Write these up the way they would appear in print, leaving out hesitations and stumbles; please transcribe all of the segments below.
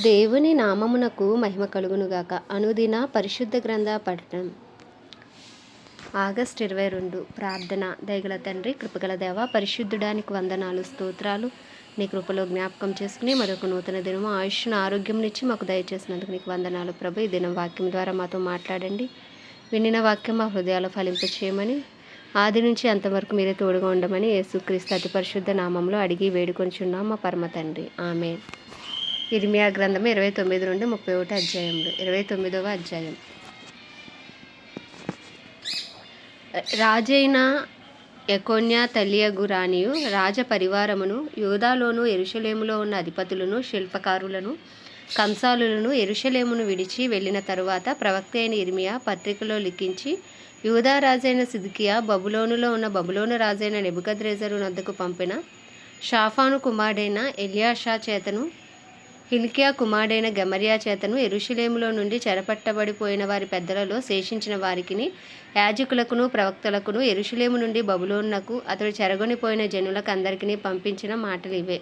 దేవుని నామమునకు మహిమ కలుగునుగాక. అనుదిన పరిశుద్ధ గ్రంథ పఠనం. ఆగస్టు 22. ప్రార్థన. దయగల తండ్రి, కృపగల దేవ, పరిశుద్ధుడానికి వందనాలు, స్తోత్రాలు. నీ కృపలో జ్ఞాపకం చేసుకుని మరొక నూతన దినము ఆయుష్ను ఆరోగ్యంనిచ్చి మాకు దయచేసినందుకు నీకు వందనాలు ప్రభు. ఈ దినం వాక్యం ద్వారా మాతో మాట్లాడండి. వినిన వాక్యం మా హృదయాలు ఫలింప చేయమని, ఆది నుంచి అంతవరకు మీరే తోడుగా ఉండమని యేసుక్రీస్తు అతి పరిశుద్ధ నామంలో అడిగి వేడుకొంచున్నాం మా పరమ తండ్రి. ఆమేన్. ఇర్మియా గ్రంథము 29 నుండి 31 అధ్యాయములు. 29వ అధ్యాయం. రాజైన యెకొన్యా తల్లియగు రాణియు రాజ పరివారమును యూదాలోను యెరూషలేములో ఉన్న అధిపతులను శిల్పకారులను కంసాలులను యెరూషలేమును విడిచి వెళ్ళిన తరువాత ప్రవక్త అయిన ఇర్మియా పత్రికలో లిఖించి, యూదా రాజైన సిద్కియా బబులోనులో ఉన్న బబులోను రాజైన నెబుకద్రెజరు నొద్దకు పంపిన షాఫాను కుమారుడైన ఎల్యాషా చేతను హిల్కియా కుమారుడైన గెమర్యా చేతను యెరూషలేములో నుండి చెరపట్టబడిపోయిన వారి పెద్దలలో శేషించిన వారికిని యాజకులకును ప్రవక్తలకును యెరూషలేము నుండి బబులోనునకు అతడు చెరగొనిపోయిన జనులకు అందరికీ పంపించిన మాటలు ఇవే.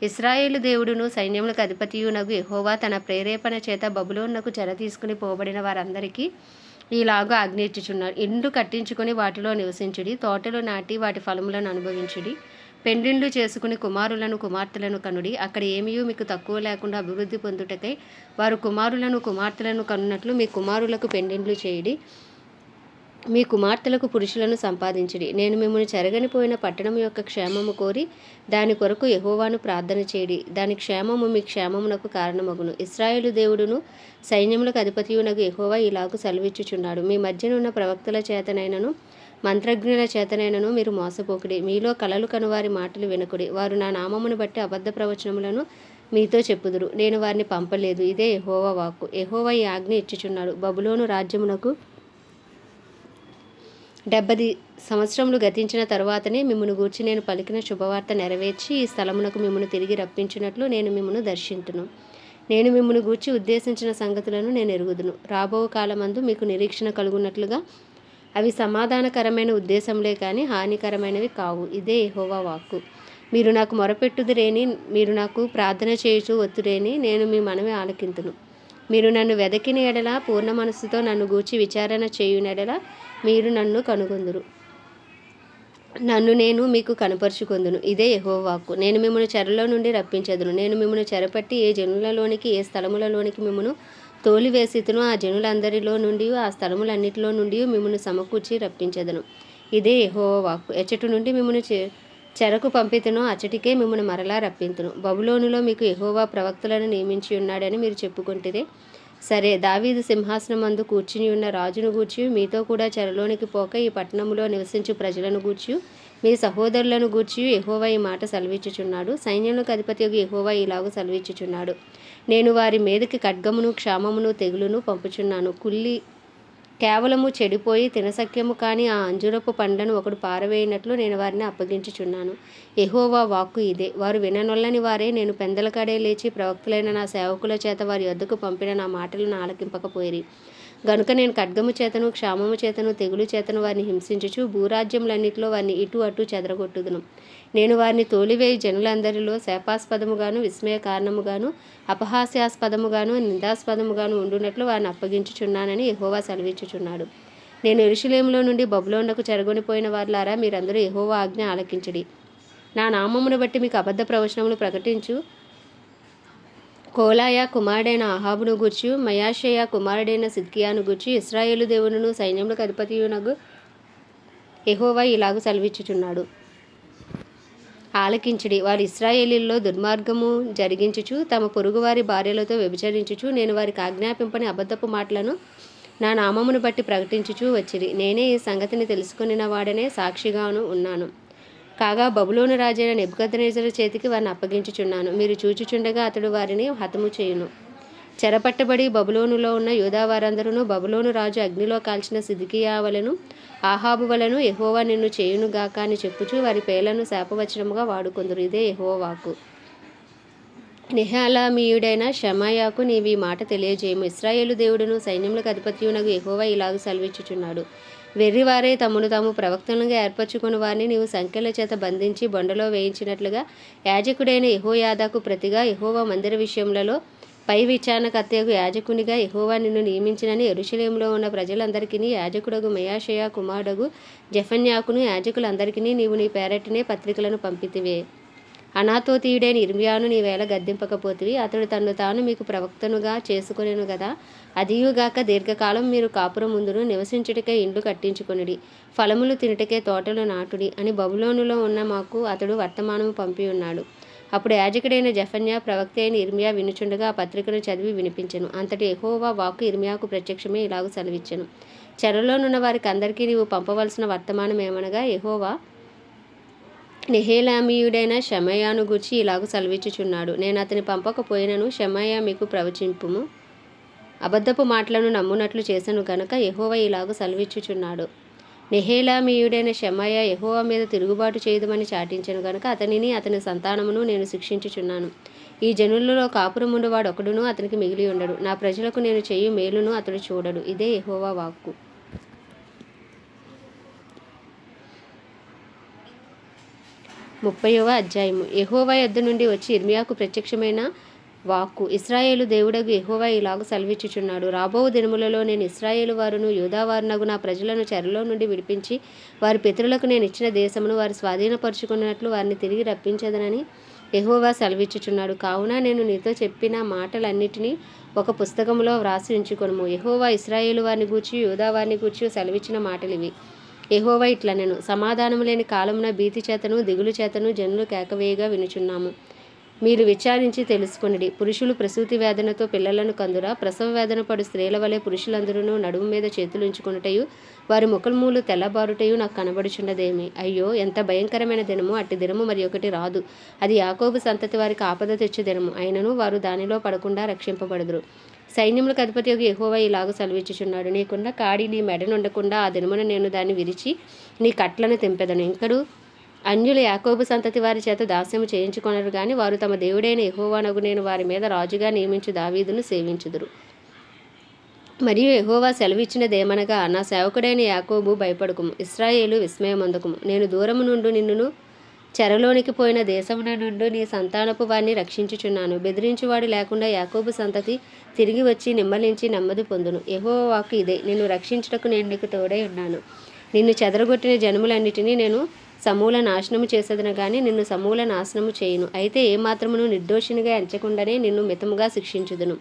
ఇశ్రాయేలు దేవుడును సైన్యములకు అధిపతియునగు యెహోవా తన ప్రేరేపణ చేత బబులోనునకు చెర తీసుకుని పోబడిన వారందరికీ ఈలాగు ఆజ్ఞ ఇచ్చుచున్నారు. ఇండ్లు కట్టించుకుని వాటిలో నివసించుడి, తోటలు నాటి వాటి ఫలములను అనుభవించుడి, పెండ్లిండ్లు చేసుకుని కుమారులను కుమార్తెలను కనుడి. అక్కడ ఏమీయూ మీకు తక్కువ లేకుండా అభివృద్ధి పొందుటకై వారు కుమారులను కుమార్తెలను కనున్నట్లు మీ కుమారులకు పెండ్లిండ్లు చేయుడి, మీ కుమార్తెలకు పురుషులను సంపాదించుడి. నేను మిమ్మల్ని చెరగనిపోయిన పట్టణం యొక్క క్షేమము కోరి దాని కొరకు యెహోవాను ప్రార్థన చేయుడి. దాని క్షేమము మీ క్షేమమునకు కారణమగును. ఇశ్రాయేలు దేవుడును సైన్యములకు అధిపతియునగు యెహోవా ఇలాగు సెలవిచ్చుచున్నాడు, మీ మధ్యనున్న ప్రవక్తల చేతనైనను మంత్రజ్ఞుల చేతనైనను మీరు మోసపోకుడి. మీలో కలలు కనువారి మాటలు వినకుడి. వారు నా నామమును బట్టి అబద్ధ ప్రవచనములను మీతో చెప్పుదురు. నేను వారిని పంపలేదు. ఇదే యెహోవా వాక్కు. యెహోవా ఈ ఆజ్ఞ ఇచ్చుచున్నాడు, బబులోను రాజ్యమునకు 70 సంవత్సరములు గతించిన తరువాతనే మిమ్మును గూర్చి నేను పలికిన శుభవార్త నెరవేర్చి ఈ స్థలమునకు మిమ్మును తిరిగి రప్పించినట్లు నేను మిమ్మును దర్శింతును. నేను మిమ్మును గూర్చి ఉద్దేశించిన సంగతులను నేను ఎరుగుదును. రాబో కాలమందు మీకు నిరీక్షణ కలుగునట్లుగా అవి సమాధానకరమైన ఉద్దేశంలే కానీ హానికరమైనవి కావు. ఇదే యెహోవా వాక్కు. మీరు నాకు మొరపెట్టుదురేని, మీరు నాకు ప్రార్థన చేయుచు ఒత్తురేని నేను మీ మనవి ఆలకింతును. మీరు నన్ను వెదకిన ఎడల, పూర్ణ మనస్సుతో నన్ను గూర్చి విచారణ చేయునెడల మీరు నన్ను కనుగొందురు. నన్ను నేను మీకు కనపరుచుకొందును. ఇదే యెహోవా వాక్కు. నేను మిమ్మల్ని చెరలో నుండి రప్పించెదను. నేను మిమ్మల్ని చెరపట్టి ఏ జనులలోనికి ఏ స్థలములలోనికి మిమ్మను తోలివేసితును ఆ జనులందరిలో నుండి ఆ స్థలములన్నిటిలో నుండి మిమ్మల్ని సమకూర్చి రప్పించెదను. ఇదే యెహోవా వాక్కు. ఎచ్చటి నుండి మిమ్మల్ని చెరకు పంపితునో అచ్చటికే మిమ్మల్ని మరలా రప్పింతును. బబులోనులో మీకు యెహోవా ప్రవక్తలను నియమించి ఉన్నాడని మీరు చెప్పుకుంటేనే సరే. దావీదు సింహాసనమందు కూర్చుని ఉన్న రాజును గూర్చి మీతో కూడా చెరలోనికి పోక ఈ పట్టణములో నివసించు ప్రజలను గూర్చి మీ సహోదరులను గూర్చి యెహోవా ఈ మాట సెలవిచ్చుచున్నాడు. సైన్యములకు అధిపతియగు యెహోవా ఇలాగు సెలవిచ్చుచున్నాడు, నేను వారి మీదకి ఖడ్గమును క్షామమును తెగులును పంపుచున్నాను. కుళ్ళి కేవలము చెడిపోయి తినసఖ్యము కాని ఆ అంజురపు పండ్లను ఒకడు పారవేయినట్లు నేను వారిని అప్పగించుచున్నాను. యెహోవా వాక్కు ఇదే. వారు విననొల్లని వారే. నేను పెందలకాడే లేచి ప్రవక్తలైన నా సేవకుల చేత వారి యొద్దకు పంపిన నా మాటలను ఆలకింపకపోయిరి గనుక నేను ఖడ్గము చేతను క్షామము చేతను తెగులు చేతను వారిని హింసించుచు భూరాజ్యములన్నిటిలో వారిని ఇటు అటు చెదరగొట్టుదును. నేను వారిని తోలివేయి జనులందరిలో శాపాస్పదముగాను విస్మయ కారణముగాను అపహాస్యాస్పదముగాను నిందాస్పదముగాను ఉండునట్లు వారిని అప్పగించుచున్నానని యెహోవా సెలవిచ్చుచున్నాడు. నేను యెరూషలేములో నుండి బబులోనునకు చెరగొనిపోయిన వారులారా, మీరందరూ యెహోవా ఆజ్ఞ ఆలకించుడి. నా నామమును బట్టి మీకు అబద్ధ ప్రవచనములు ప్రకటించు కోలాయ కుమారుడైన అహాబును గూర్చి మయాషేయ కుమారుడైన సిద్కియాను గూర్చి ఇశ్రాయేలు దేవుడును సైన్యములకు అధిపతియునగు యెహోవా ఇలాగు సెలవిచ్చుచున్నాడు, ఆలకించుడి. వారు ఇశ్రాయేలీల్లో దుర్మార్గము జరిగించుచు తమ పొరుగువారి భార్యలతో వ్యభిచరించుచు నేను వారికి ఆజ్ఞాపింపని అబద్ధపు మాటలను నా నామమును బట్టి ప్రకటించుచు వచ్చిరి. నేనే ఈ సంగతిని తెలుసుకొనిన వాడనే సాక్షిగాను ఉన్నాను. కాగా బబులోను రాజైన నెబుకద్నెజరు చేతికి వారిని అప్పగించుచున్నాను. మీరు చూచుచుండగా అతడు వారిని హతము చేయును. చెరపట్టబడి బబులోనులో ఉన్న యూదా వారందరూ బబులోను రాజు అగ్నిలో కాల్చిన సిద్కియా వలెను ఆహాబు వలెను యెహోవా నిన్ను చేయునుగాక అని చెప్పుచు వారి పేర్లను శాపవచనముగా వాడుకొందురు. ఇదే యెహోవా వాక్కు. నెహలామీయుడైన షమాయాకు నీవు ఈ మాట తెలియజేయము. ఇశ్రాయేలు దేవుడును సైన్యములకు అధిపతియునగు యెహోవా ఇలాగు సెలవిచ్చుచున్నాడు, వెర్రివారే తమను తాము ప్రవక్తలుగా ఏర్పరచుకుని వారిని నీవు సంకెళ్ల చేత బంధించి బొండలో వేయించినట్లుగా యాజకుడైన యెహోయాదాకు ప్రతిగా యెహోవా మందిర విషయములలో పై విచారణకర్తయగు యాజకునిగా యెహోవా నిన్ను నియమించినని యెరూషలేములో ఉన్న ప్రజలందరికీ యాజకుడగు మెయాషయ కుమారుడగు జెఫన్యాకును యాజకులందరికీ నీవు నీ పేరటినే పత్రికలను పంపితివే. అనాతోతీయుడైన ఇర్మియాను నీవేళ గద్దింపకపోతివి. అతడు తన్ను తాను మీకు ప్రవక్తనుగా చేసుకొనెను గదా. అదియుగాక దీర్ఘకాలం మీరు కాపురం ముందును నివసించుటకే ఇండ్లు కట్టించుకొనిడి, ఫలములు తినుటకే తోటలు నాటుడి అని బబులోనులో ఉన్న మాకు అతడు వర్తమానము పంపి ఉన్నాడు. అప్పుడు యాజకుడైన జెఫన్యా ప్రవక్త అయిన ఇర్మియా వినుచుండగా ఆ పత్రికను చదివి వినిపించెను. అంతటి యెహోవా వాక్కు ఇర్మియాకు ప్రత్యక్షమే ఇలాగ సెలవిచ్చెను. చెరలోనున్న వారికి అందరికీ నీవు పంపవలసిన వర్తమానం ఏమనగా, యెహోవా నెహేలామీయుడైన షెమయాను గూర్చి ఇలాగ సెలవిచ్చుచున్నాడు. నేను అతని పంపకపోయినను షెమయా మీకు ప్రవచింపుము. అబద్ధపు మాటలను నమ్మునట్లు చేసెను గనుక యెహోవా ఇలాగ సెలవిచ్చుచున్నాడు. నెహేలామీయుడైన షెమయా యెహోవా మీద తిరుగుబాటు చేయదమని చాటించెను గనుక అతనిని అతని సంతానమును నేను శిక్షించుచున్నాను. ఈ జనులలో కాపురముండు వాడు ఒకడును అతనికి మిగిలి ఉండడు. నా ప్రజలకు నేను చేయు మేలును అతడు చూడడు. ఇదే యెహోవా వాక్కు. 30వ అధ్యాయము. యెహోవా యొద్ద నుండి వచ్చి ఇర్మియాకు ప్రత్యక్షమైన వాక్కు. ఇశ్రాయేలు దేవుడగు యెహోవా ఇలాగ సెలవిచ్చుచున్నాడు. రాబో దినములలో నేను ఇశ్రాయేలు వారును యూదావారునగు నా ప్రజలను చెరలో నుండి విడిపించి వారి పితరులకు నేను ఇచ్చిన దేశమును వారు స్వాధీనపరుచుకున్నట్లు వారిని తిరిగి రప్పించదనని యెహోవా సెలవిచ్చుచున్నాడు. కావున నేను నీతో చెప్పిన మాటలన్నిటినీ ఒక పుస్తకములో వ్రాసి ఉంచుకొనుము. యెహోవా ఇశ్రాయేలు వారిని గూర్చి యూదా వారిని గూర్చి సెలవిచ్చిన మాటలివి. యెహోవా ఇట్లనెను, సమాధానము లేని కాలమున భీతి చేతను దిగులు చేతను జనులు కేకవేయగా వినుచున్నాము. మీరు విచారించి తెలుసుకొనిడి. పురుషులు ప్రసూతి వేదనతో పిల్లలను కందురా. ప్రసవ వేదన పడు స్త్రీల వలె పురుషులందరూ నడుము మీద చేతులుంచుకొనుటయు వారి ముఖములు తెల్లబారుటయు నాకు కనబడుచున్నదేమి. అయ్యో, ఎంత భయంకరమైన దినము! అట్టి దినము మరి ఒకటి రాదు. అది యాకోబు సంతతి వారికి ఆపద తెచ్చు దినము. అయినను వారు దానిలో పడకుండా రక్షింపబడుదురు. సైన్యములకు అధిపతి యొక్క యెహోవా ఇలాగ సెలవిచ్చుచున్నాడు. నీకున్న కాడి నీ మెడనుండకుండా ఆ దినమున నేను దాన్ని విరిచి నీ కట్లను తెంపెదను. ఇంకడు అన్యులు యాకోబు సంతతి వారి చేత దాస్యము చేయించుకొనరు గాని వారు తమ దేవుడైన యెహోవానగు నేను వారి మీద రాజుగా నియమించు దావీదును సేవించుదురు. మరియు యెహోవా సెలవిచ్చినదేమనగా, నా సేవకుడైన యాకోబు భయపడకుము, ఇశ్రాయేలు విస్మయమందకుము. నేను దూరము నుండి నిన్నును చెరలోనికి పోయిన దేశమున నుండి నీ సంతానపు వారిని రక్షించుచున్నాను. బెదిరించువాడు లేకుండా యాకోబు సంతతి తిరిగి వచ్చి నిమ్మలించి నెమ్మది పొందును. యెహోవా వాక్కు ఇదే, నిన్ను రక్షించుటకు నేను నీకు తోడై ఉన్నాను. నిన్ను చెదరగొట్టిన జనములన్నిటినీ నేను సమూల నాశనము చేసేదను గాని నిన్ను సమూల నాశనము చేయును. అయితే ఏమాత్రమును నిర్దోషినిగా ఎంచకుండానే నిన్ను మితముగా శిక్షించుదును.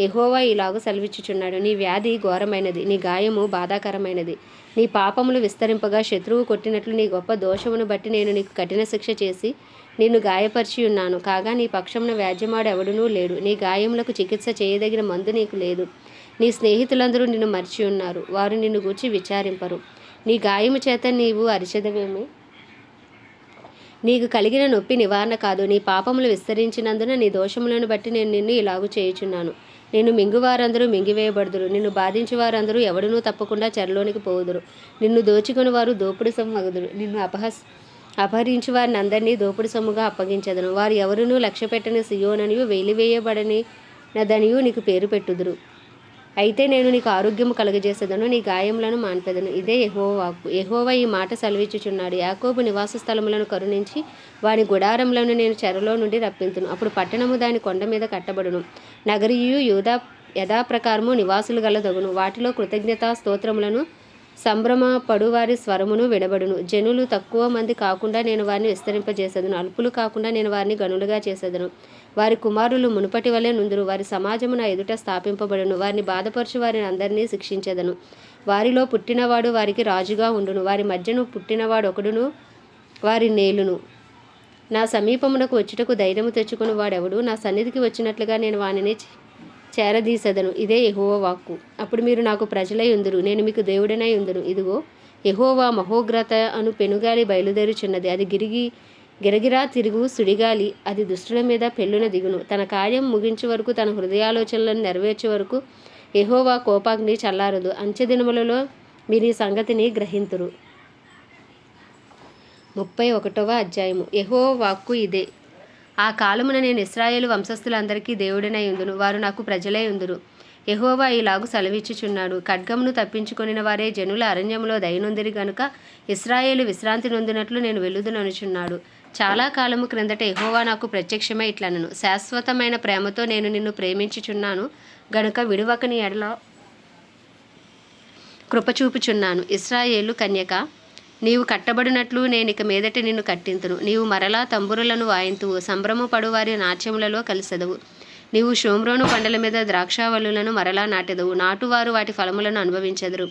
యెహోవా ఇలాగ సెలవిచ్చుచున్నాడు. నీ వ్యాధి ఘోరమైనది, నీ గాయము బాధాకరమైనది. నీ పాపములు విస్తరింపగా శత్రువు కొట్టినట్లు నీ గొప్ప దోషమును బట్టి నేను నీకు కఠిన శిక్ష చేసి నిన్ను గాయపరిచి ఉన్నాను. కాగా నీ పక్షమున వ్యాజ్యమాడు ఎవడునూ లేడు. నీ గాయములకు చికిత్స చేయదగిన మందు నీకు లేదు. నీ స్నేహితులందరూ నిన్ను మరిచి ఉన్నారు, వారు నిన్ను గూర్చి విచారింపరు. నీ గాయము చేత నీవు అరిచెదవేమి? నీకు కలిగిన నొప్పి నివారణ కాదు. నీ పాపములు విస్తరించినందున నీ దోషములను బట్టి నేను నిన్ను ఇలాగు చేయుచున్నాను. నిన్ను మింగువారందరూ మింగివేయబడుదురు. నిన్ను బాధించు వారందరూ ఎవడునూ తప్పకుండా చెరలోనికి పోవుదురు. నిన్ను దోచుకుని వారు దోపుడు సొమ్ము అగుదురు. నిన్ను అపహరించు వారిని అందరినీ దోపుడు సొమ్ముగా అప్పగించెదను. వారు ఎవరునూ లక్ష్యపెట్టని సియోననియు వెలివేయబడని నదనియు నీకు పేరు పెట్టుదురు. అయితే నేను నీకు ఆరోగ్యము కలుగజేసేదను, నీ గాయములను మాన్పెదను. ఇదే యెహోవా వాక్కు. యెహోవా ఈ మాట సెలవిచ్చుచున్నాడు. యాకోబు నివాస స్థలములను కరుణించి వాని గుడారములను నేను చెరలో నుండి రప్పింతును. అప్పుడు పట్టణము దాని కొండ మీద కట్టబడును. నగరియు యూదా యథాప్రకారము నివాసులు గలదగును. వాటిలో కృతజ్ఞతా స్తోత్రములను సంభ్రమ పడువారి స్వరమును వినబడును. జనులు తక్కువ మంది కాకుండా నేను వారిని విస్తరింపజేసేదను. అల్పులు కాకుండా నేను వారిని గనులుగా చేసేదను. వారి కుమారులు మునుపటి వలె నుందురు. వారి సమాజము నా ఎదుట స్థాపింపబడును. వారిని బాధపరచు వారిని అందరినీ శిక్షించెదను. వారిలో పుట్టినవాడు వారికి రాజుగా ఉండును. వారి మధ్యను పుట్టినవాడు ఒకడును వారి నేలును. నా సమీపమునకు వచ్చుటకు ధైర్యము తెచ్చుకుని వాడెవడు? నా సన్నిధికి వచ్చినట్లుగా నేను వానిని చేరదీసెదను. ఇదే యెహోవా వాక్కు. అప్పుడు మీరు నాకు ప్రజలై ఉందురు, నేను మీకు దేవుడనై ఉందును. ఇదిగో, యెహోవా మహోగ్రత అను పెనుగాలి బయలుదేరుచున్నది. అది గిరగిరా తిరుగు సుడిగాలి. అది దుష్టుల మీద పెళ్ళున దిగును. తన కార్యం ముగించే వరకు, తన హృదయాలోచనలను నెరవేర్చే వరకు యెహోవా కోపాగ్ని చల్లారదు. అంచె దినములలో మీరు ఈ సంగతిని గ్రహింతురు. 31వ అధ్యాయము. యెహోవా వాక్కు ఇదే, ఆ కాలమున నేను ఇశ్రాయేలు వంశస్థులందరికీ దేవుడనై ఉందును, వారు నాకు ప్రజలై ఉందురు. యెహోవా ఇలాగు సెలవిచ్చుచున్నాడు. ఖడ్గమును తప్పించుకొనిన వారే జనుల అరణ్యములో దయనొందిరి గనుక ఇశ్రాయేలు విశ్రాంతి నొందినట్లు నేను వెలుదుననుచున్నాడు. చాలా కాలము క్రిందట యెహోవా నాకు ప్రత్యక్షమై ఇట్లనెను, శాశ్వతమైన ప్రేమతో నేను నిన్ను ప్రేమించుచున్నాను గనుక విడువక నీ ఎడల కృపచూపుచున్నాను. ఇశ్రాయేలు కన్యక, నీవు కట్టబడినట్లు నేనిక మీదట నిన్ను కట్టింతును. నీవు మరలా తంబురులను వాయింతువు, సంభ్రమ పడువారి నాట్యములలో కలిసెదవు. నీవు షోమ్రోను కొండల మీద ద్రాక్షావల్లులను మరలా నాటెదవు, నాటువారు వాటి ఫలములను అనుభవించెదరు.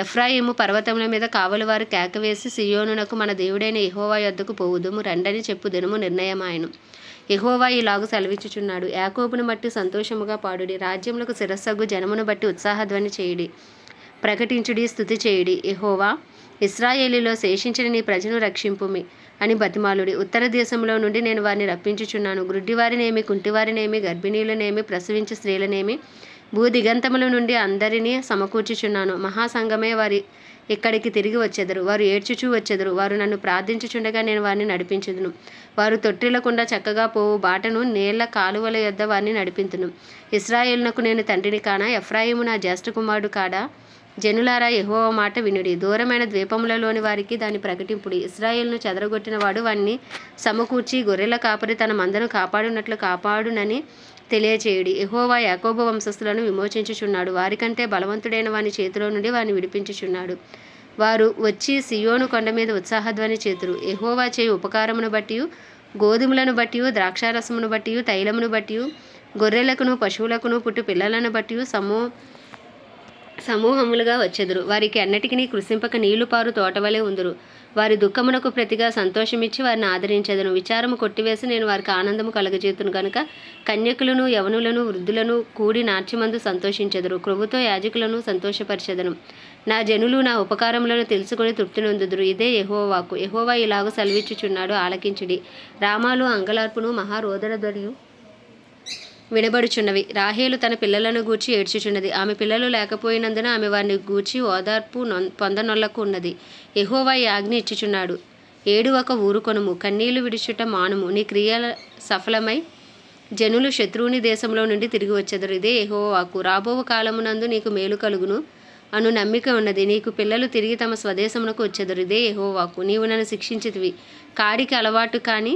ఎఫ్రాయిము పర్వతముల మీద కావలివారు కేకవేసి, సియోనునకు మన దేవుడైన యెహోవా యొద్దకు పోవుదుము రండని చెప్పు దినము నిర్ణయమాయెను. యెహోవా ఇలాగు సెలవిచ్చుచున్నాడు, యాకోబును బట్టి సంతోషముగా పాడుడి, రాజ్యములకు శిరస్సగు జనమును బట్టి ఉత్సాహధ్వని చేయుడి, ప్రకటించుడి, స్తుతి చేయుడి. యెహోవా, ఇశ్రాయేలీలో శేషించిన నీ ప్రజను రక్షింపుమి అని బతిమాలుడి. ఉత్తర దేశంలో నుండి నేను వారిని రప్పించుచున్నాను. గ్రుడ్డివారినేమి, కుంటివారినేమి, గర్భిణీలనేమి, ప్రసవించు స్త్రీలనేమి భూదిగంతముల నుండి అందరినీ సమకూర్చుచున్నాను. మహాసంగమే వారి ఇక్కడికి తిరిగి వచ్చెదరు. వారు ఏడ్చుచూ వచ్చెదరు. వారు నన్ను ప్రార్థించుచుండగా నేను వారిని నడిపించుదును. వారు తొట్టిల్లకుండా చక్కగా పోవు బాటను, నీళ్ల కాలువల యొద్ద వారిని నడిపింతును. ఇశ్రాయేలునకు నేను తండ్రిని కానా? ఎఫ్రాయిము నా జ్యేష్ఠ కుమారుడు కాడా? జనులారా, యెహోవా మాట వినుడి, దూరమైన ద్వీపములలోని వారికి దాన్ని ప్రకటింపుడి. ఇశ్రాయేలును చెదరగొట్టిన వాడు వాణ్ణి సమకూర్చి, గొర్రెల కాపరి తన మందను కాపాడునట్లు కాపాడునని తెలియచేయుడి. యెహోవా యాకోబు వంశస్థులను విమోచించుచున్నాడు, వారికంటే బలవంతుడైన వాని చేతిలో నుండి వారిని విడిపించుచున్నాడు. వారు వచ్చి సియోను కొండ మీద ఉత్సాహధ్వని చేతురు. యెహోవా చేయు ఉపకారమును బట్టి, గోధుమలను బట్టి, ద్రాక్షారసమును బట్టి, తైలమును బట్టి, గొర్రెలకును పశువులకును పుట్టు పిల్లలను బట్టి సమూహములుగా వచ్చెదరు. వారికి అన్నిటికీ కృషింపక నీళ్లు పారు తోటవలే ఉందురు. వారి దుఃఖమునకు ప్రతిగా సంతోషమిచ్చి వారిని ఆదరించెదను. విచారము కొట్టివేసి నేను వారికి ఆనందము కలగజేతును గనుక కన్యకులను, యవనులను, వృద్ధులను కూడి నాట్యమందు సంతోషించెదరు. క్రొవ్వుతో యాజకులను సంతోషపరిచెదను. నా జనులు నా ఉపకారములను తెలుసుకొని తృప్తి నొందుదురు. ఇదే యెహోవా వాక్కు. యెహోవా ఇలాగ సెలవిచ్చుచున్నాడు, ఆలకించుడి. రామాలు అంగలార్పును మహారోదన ధ్వనియు వినబడుచున్నవి. రాహేలు తన పిల్లలను గూర్చి ఏడ్చుచున్నది. ఆమె పిల్లలు లేకపోయినందున ఆమె వారిని గూర్చి ఓదార్పు పొందనొల్లకు ఉన్నది. యెహోవా ఈ ఆజ్ఞ ఇచ్చుచున్నాడు, ఏడువక ఊరుకొనుము, కన్నీళ్లు విడిచుట మానుము. నీ క్రియల సఫలమై జనులు శత్రువుని దేశంలో నుండి తిరిగి వచ్చెదరు. ఇదే యెహోవా వాక్కు. రాబోవు కాలమునందు నీకు మేలు కలుగును అను నమ్మిక ఉన్నది. నీకు పిల్లలు తిరిగి తమ స్వదేశమునకు వచ్చెదరు. ఇదే యెహోవా వాక్కు. నీవు నన్ను శిక్షించితివి, కాడికి అలవాటు కాని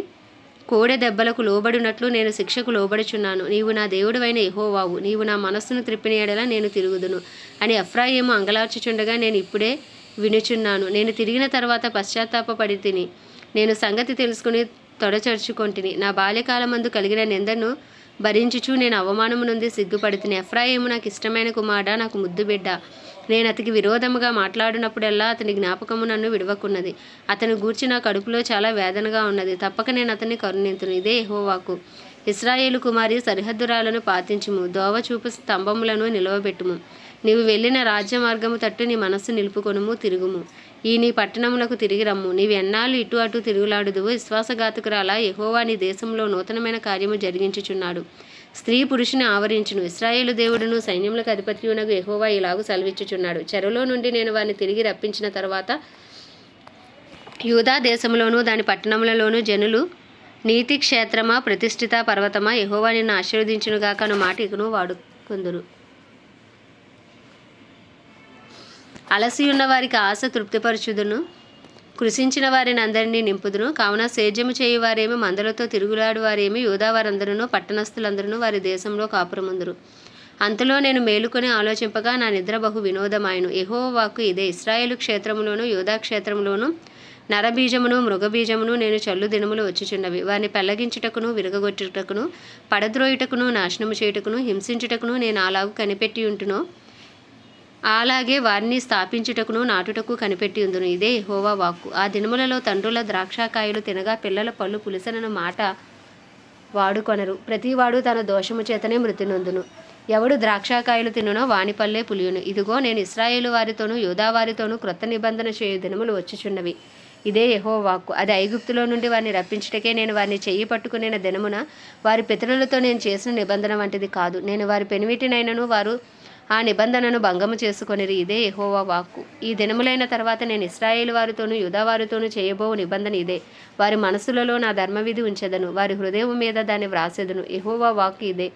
కోడె దెబ్బలకు లోబడినట్లు నేను శిక్షకు లోబడుచున్నాను. నీవు నా దేవుడవైన యెహోవావు, నీవు నా మనస్సును త్రిప్పిన యెడల నేను తిరుగుదును అని ఎఫ్రాయిము అంగలార్చుచుండగా నేను ఇప్పుడే వినుచున్నాను. నేను తిరిగిన తర్వాత పశ్చాత్తాపపడి తిని, నేను సంగతి తెలుసుకుని తొడచర్చుకొంటిని. నా బాల్యకాలమందు కలిగిన నిందను భరించుచు నేను అవమానము నుండి సిగ్గుపడితిని. ఎఫ్రాయిము నాకు ఇష్టమైన కుమారుడా, నాకు ముద్దు బిడ్డ. నేను అతనికి విరోధముగా మాట్లాడినప్పుడల్లా అతని జ్ఞాపకము నన్ను విడవకున్నది. అతని గూర్చి నా కడుపులో చాలా వేదనగా ఉన్నది. తప్పక నేను అతన్ని కరుణింతును. ఇదే యెహోవా వాక్కు. ఇశ్రాయేలు కుమారి, సరిహద్దురాలను పాతించుము, దోవచూపు స్తంభములను నిలవబెట్టుము. నీవు వెళ్ళిన రాజ్య మార్గము తట్టు నీ మనస్సు నిలుపుకొనుము, తిరుగుము. ఈ నీ పట్టణములకు తిరిగి రమ్ము. నీవు ఎన్నాళ్ళు ఇటు అటు తిరుగులాడుదువు? విశ్వాసఘాతకురాలా, యెహోవా నీ దేశంలో నూతనమైన కార్యము జరిగించుచున్నాడు. స్త్రీ పురుషుని ఆవరించును. ఇశ్రాయేలు దేవుడును సైన్యములకు అధిపతియునగు యెహోవా ఇలాగు సెలవిచ్చుచున్నాడు, చెరలో నుండి నేను వారిని తిరిగి రప్పించిన తర్వాత యూదా దేశంలోనూ దాని పట్టణములలోనూ జనులు, నీతి క్షేత్రమా, ప్రతిష్ఠిత పర్వతమా, యెహోవా నిన్ను ఆశీర్వదించునుగాక అను మాట ఇకను వాడుకొందురు. అలసియున్న వారికి ఆశ తృప్తిపరచుదును, కృషించిన వారిని అందరినీ నింపుదును. కావున సేద్యము చేయువారేమి, మందలతో తిరుగులాడు వారేమి, యూదావారందరూ, పట్టణస్థులందరూ వారి దేశంలో కాపురముందురు. అంతలో నేను మేలుకొని ఆలోచింపగా నా నిద్ర బహు వినోదమాయను. యెహోవా వాక్కు ఇదే. ఇశ్రాయేలు క్షేత్రములోను యూదా క్షేత్రములోను నరబీజమును మృగబీజమును నేను చల్లు దినములు వచ్చుచున్నవి. వారిని పెళ్లగించుటకును, విరగగొట్టుటకును, పడద్రోయుటకును, నాశనము చేయుటకును, హింసించుటకును నేను అలాగు కనిపెట్టి ఉంటునో అలాగే వారిని స్థాపించుటకును, నాటుటకు కనిపెట్టి ఉందును. ఇదే యెహోవా వాక్కు. ఆ దినములలో తండ్రుల ద్రాక్షకాయలు తినగా పిల్లల పళ్ళు పులిసనను మాట వాడుకొనరు. ప్రతివాడు తన దోషము చేతనే మృతి నొందును. ఎవడు ద్రాక్షకాయలు తినునో వాని పల్లే పులియును. ఇదిగో నేను ఇశ్రాయేలు వారితోనూ యూదా వారితోనూ క్రొత్త నిబంధన చేయు దినములు వచ్చుచున్నవి. ఇదే యెహోవా వాక్కు. అది ఐగుప్తులో నుండి వారిని రప్పించుటకే నేను వారిని చెయ్యి పట్టుకునే దినమున వారి పితరులతో నేను చేసిన నిబంధన వంటిది కాదు. నేను వారి పెనిమిటినైనను వారు ఆ నిబంధనను భంగము చేసుకొనిరి. ఇదే యెహోవా వాక్కు. ఈ దినములైన తర్వాత నేను ఇశ్రాయేలు వారితోనూ యూదా వారితోనూ చేయబోవు నిబంధన ఇదే. వారి మనసులలో నా ధర్మవిధి ఉంచెదను, వారి హృదయం మీద దాన్ని వ్రాసెదను. యెహోవా వాక్కు ఇదే.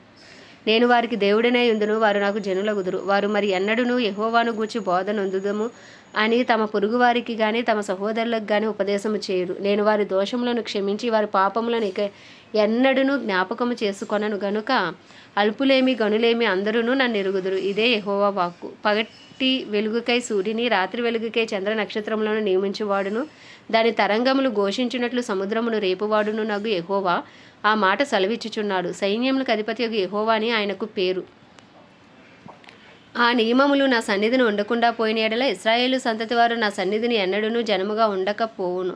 నేను వారికి దేవుడినై ఉందును, వారు నాకు జనులగుదురు. వారు మరి ఎన్నడూను యెహోవాను గూర్చి బోధ నొందుదము అని తమ పొరుగువారికి కానీ తమ సహోదరులకు కానీ ఉపదేశము చేయరు. నేను వారి దోషములను క్షమించి వారి పాపములను ఇక ఎన్నడూను జ్ఞాపకము చేసుకొనను గనుక అల్పులేమి గనులేమి అందరూ నన్ను ఎరుగుదురు. ఇదే యెహోవా వాక్కు. పగటి వెలుగుకై సూర్యుని, రాత్రి వెలుగుకై చంద్ర నక్షత్రములను నియమించువాడును, దాని తరంగములు ఘోషించున్నట్లు సముద్రమును రేపువాడును నగు యెహోవా ఆ మాట సెలవిచ్చుచున్నాడు. సైన్యములకు అధిపతి యెహోవా అని ఆయనకు పేరు. ఆ నియమములు నా సన్నిధిని ఉండకుండా పోయిన ఎడల ఇశ్రాయేలు సంతతి వారు నా సన్నిధిని ఎన్నడూను జనముగా ఉండకపోవును.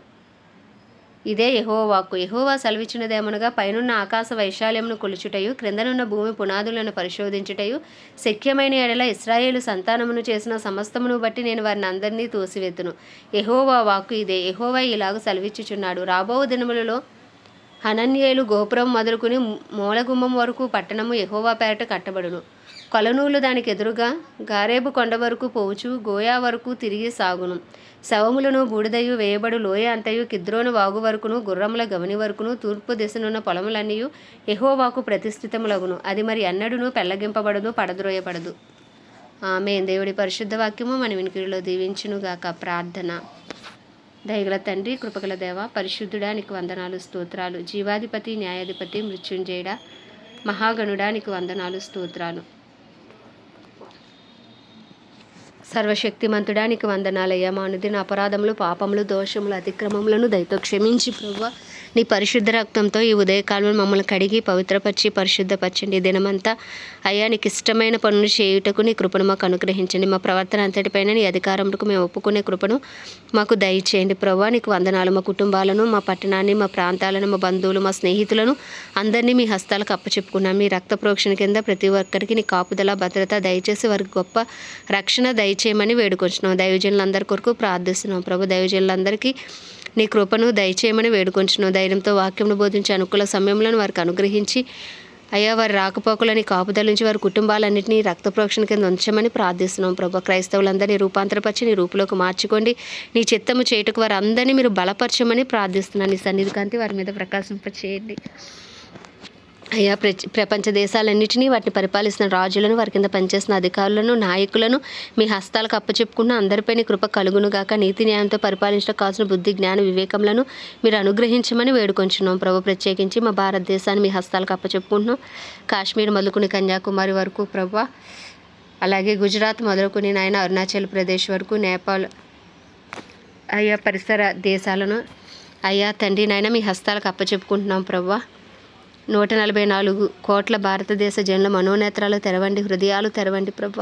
ఇదే యెహోవా వాక్కు. యెహోవా సెలవిచ్చినదేమనగా, పైనున్న ఆకాశ వైశాల్యమును కొలుచుటయు, క్రిందనున్న భూమి పునాదులను పరిశోధించుటయు శక్యమైన ఎడల ఇశ్రాయేలు సంతానమును చేసిన సమస్తమును బట్టి నేను వారిని అందరినీ తోసివేతును. యెహోవా వాక్కు ఇదే. యెహోవా ఇలాగ సెలవిచ్చుచున్నాడు. రాబో దినములలో హనన్యేలు గోపురం మొదలుకుని మూలగుమ్మం వరకు పట్టణము యెహోవా పేరట కట్టబడును. కొలనూలు దానికి ఎదురుగా గారేబు కొండ వరకు పోవచ్చు, గోయా వరకు తిరిగి సాగును. శవములను బూడిదయు వేయబడు లోయ అంతయు కిద్రోను వాగు వరకును గుర్రముల గవని వరకును తూర్పు దిశనున్న పొలములన్నీ యెహోవాకు ప్రతిష్ఠితములగును. అది మరి ఎన్నడూను పెళ్లగింపబడదు, పడద్రోయబడదు. ఆమేన్. దేవుడి పరిశుద్ధ వాక్యము మన వినికిడిలో దీవించునుగాక. ప్రార్థన. దయగల తండ్రి, కృపగల దేవ, పరిశుద్ధుడా నీకు వందనాలు స్తోత్రాలు. జీవాధిపతి, న్యాయాధిపతి, మృత్యుంజయుడా, మహాగణుడా నీకు వందనాలు స్తోత్రాలు. సర్వశక్తిమంతుడా నీకు వందనాలయ్యా. మా అనుదిన అపరాధములు, పాపములు, దోషములు, అతిక్రమములను దయతో క్షమించి ప్రభువా నీ పరిశుద్ధ రక్తంతో ఈ ఉదయకాలంలో మమ్మల్ని కడిగి పవిత్రపరిచి పరిశుద్ధపరచండి. దినమంతా అయ్యా నీకు ఇష్టమైన పనులు చేయుటకు నీ కృపను మాకు అనుగ్రహించండి. మా ప్రవర్తన అంతటిపైన నీ అధికారములకు మేము ఒప్పుకునే కృపను మాకు దయచేయండి. ప్రభువా నీకు వందనాలు. మా కుటుంబాలను, మా పట్టణాన్ని, మా ప్రాంతాలను, మా బంధువులు, మా స్నేహితులను అందరినీ మీ హస్తాలకు అప్పచెప్పుకున్నాం. మీ రక్త ప్రోక్షణ కింద ప్రతి ఒక్కరికి నీ కాపుదల, భద్రత దయచేసి వారికి గొప్ప రక్షణ దయచేయమని వేడుకొంచున్నాం. దైవజనులందరి కొరకు ప్రార్థిస్తున్నాం. ప్రభు దైవజనులందరికీ నీ కృపను దయచేయమని వేడుకొంచున్నాం. ధైర్యంతో వాక్యమును బోధించి అనుకూల సమయంలో వారికి అనుగ్రహించి అయ్యా వారి రాకపోకలని కాపుదల నుంచి వారి కుటుంబాలన్నింటినీ రక్త ప్రోక్షణ కింద ఉంచమని ప్రార్థిస్తున్నాం. ప్రభు క్రైస్తవులందరినీ రూపాంతరపరిచి నీ రూపులోకి మార్చుకోండి. నీ చిత్తము చేయుటకు వారు అందరినీ మీరు బలపరచమని ప్రార్థిస్తున్నాను. నీ సన్నిధి కాంతి వారి మీద ప్రకాశింపచేయండి. అయ్యా ప్రపంచ దేశాలన్నింటినీ వాటిని పరిపాలిస్తున్న రాజులను, వారి కింద పనిచేస్తున్న అధికారులను, నాయకులను మీ హస్తాలకు అప్పచెప్పుకున్న అందరిపై నీ కృప కలుగునుగాక. నీతి న్యాయంతో పరిపాలించడం కావాల్సిన బుద్ధి, జ్ఞాన, వివేకములను మీరు అనుగ్రహించమని వేడుకొంచున్నాం. ప్రభు ప్రత్యేకించి మా భారతదేశాన్ని మీ హస్తాలకు అప్పచెప్పుకుంటున్నాం. కాశ్మీర్ మొదలుకుని కన్యాకుమారి వరకు ప్రభు, అలాగే గుజరాత్ మొదలుకుని నాయన అరుణాచల్ ప్రదేశ్ వరకు, నేపాల్ అయ్యా పరిసర దేశాలను అయ్యా తండ్రి నాయన మీ హస్తాలకు అప్పచెప్పుకుంటున్నాం. ప్రభు 144 కోట్ల భారతదేశ జనుల మనోనేత్రాలు తెరవండి, హృదయాలు తెరవండి. ప్రభు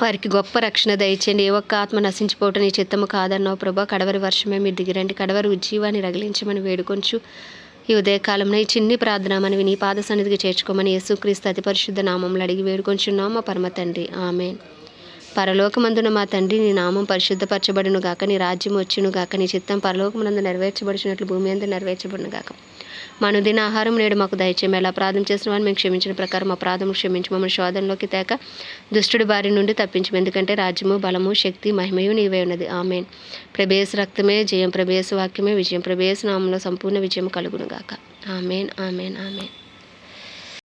వారికి గొప్ప రక్షణ దయచేయండి. ఏ ఒక్క ఆత్మ నశించిపోవటం నీ చిత్తము కాదన్నావు. ప్రభు కడవరి వర్షమే మీరు దిగిరండి. కడవరి ఉజ్జీవాన్ని రగిలించమని వేడుకొంచు. ఈ ఉదయకాలంలో ఈ చిన్ని ప్రార్థన మనవి నీ పాద సన్నిధికి చేర్చుకోమని యేసుక్రీస్తు అతి పరిశుద్ధ నామంలో అడిగి వేడుకొంచున్నాం మా పరమ తండ్రి. ఆమేన్. పరలోకమందున మా తండ్రి నీ నామం పరిశుద్ధపరచబడును గాక. నీ రాజ్యం వచ్చును గాక. నీ చిత్తం పరలోకమందు నెరవేర్చబడినట్లు భూమి అందు నెరవేర్చబడును గాక. మా అనుదిన ఆహారం నేడు మాకు దయచేయము. ఎలా అపరాధం చేసిన వారిని మేము క్షమించిన ప్రకారం అపరాధం క్షమించి మమ్మల్ని శోధనలోకి తేక దుష్టుడి బారి నుండి తప్పించము. ఎందుకంటే రాజ్యము, బలము, శక్తి, మహిమయు నీవే ఉన్నది. ఆమేన్. ప్రభేసు రక్తమే జయం, ప్రభేసు వాక్యమే విజయం, ప్రభేసు నామంలో సంపూర్ణ విజయం కలుగును గాక. ఆమేన్, ఆమేన్, ఆమేన్.